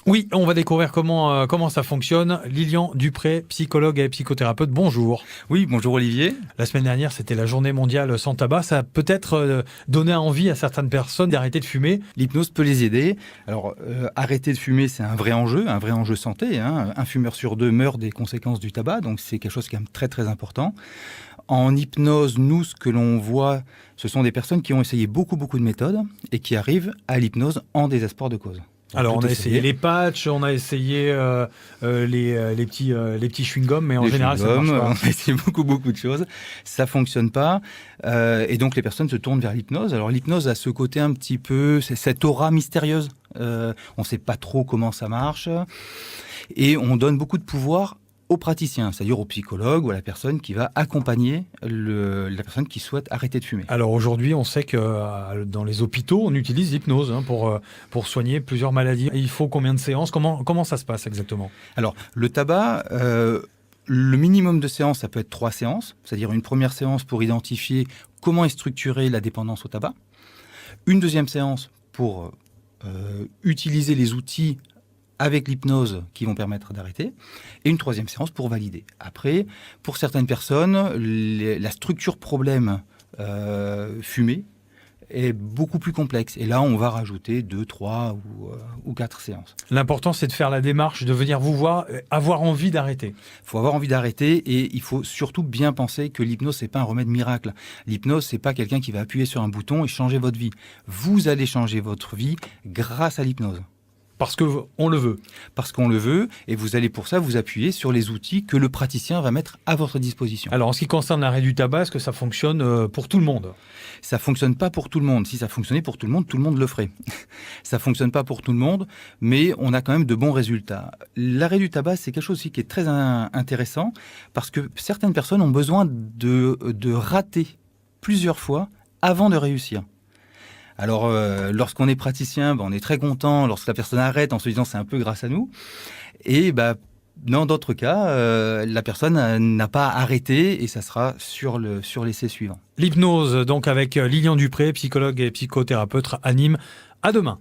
Oui, on va découvrir comment ça fonctionne. Lilian Dupré, psychologue et psychothérapeute, bonjour. Oui, bonjour Olivier. La semaine dernière, c'était la journée mondiale sans tabac. Ça a peut-être donné envie à certaines personnes d'arrêter de fumer. L'hypnose peut les aider. Alors, arrêter de fumer, c'est un vrai enjeu santé. Un fumeur sur deux meurt des conséquences du tabac, donc c'est quelque chose qui est très très important. En hypnose, nous, ce que l'on voit, ce sont des personnes qui ont essayé beaucoup de méthodes et qui arrivent à l'hypnose en désespoir de cause. Alors, on a essayé les patchs, on a essayé les petits chewing-gums, mais en général, ça marche pas. On a essayé beaucoup de choses. Ça fonctionne pas. Et donc, les personnes se tournent vers l'hypnose. Alors, l'hypnose a ce côté un petit peu, c'est cette aura mystérieuse. On sait pas trop comment ça marche. Et on donne beaucoup de pouvoir aux praticiens, c'est-à-dire au psychologue ou à la personne qui va accompagner la personne qui souhaite arrêter de fumer. Alors aujourd'hui, on sait que dans les hôpitaux, on utilise l'hypnose pour soigner plusieurs maladies. Il faut combien de séances ? Comment ça se passe exactement ? Alors, le tabac, le minimum de séances, ça peut être 3 séances, c'est-à-dire une première séance pour identifier comment est structurée la dépendance au tabac, une deuxième séance pour utiliser les outils avec l'hypnose qui vont permettre d'arrêter, et une troisième séance pour valider. Après, pour certaines personnes, la structure problème fumée est beaucoup plus complexe. Et là, on va rajouter 2, 3 ou 4 séances. L'important, c'est de faire la démarche, de venir vous voir, avoir envie d'arrêter. Il faut avoir envie d'arrêter et il faut surtout bien penser que l'hypnose, c'est pas un remède miracle. L'hypnose, c'est pas quelqu'un qui va appuyer sur un bouton et changer votre vie. Vous allez changer votre vie grâce à l'hypnose. Parce qu'on le veut. Parce qu'on le veut, et vous allez pour ça vous appuyer sur les outils que le praticien va mettre à votre disposition. Alors, en ce qui concerne l'arrêt du tabac, est-ce que ça fonctionne pour tout le monde ? Ça fonctionne pas pour tout le monde. Si ça fonctionnait pour tout le monde le ferait. Ça fonctionne pas pour tout le monde, mais on a quand même de bons résultats. L'arrêt du tabac, c'est quelque chose aussi qui est très intéressant, parce que certaines personnes ont besoin de rater plusieurs fois avant de réussir. Alors, lorsqu'on est praticien, on est très content. Lorsque la personne arrête en se disant c'est un peu grâce à nous. Et dans d'autres cas, la personne n'a pas arrêté et ça sera sur l'essai suivant. L'hypnose, donc avec Lilian Dupré, psychologue et psychothérapeute à Nîmes. À demain.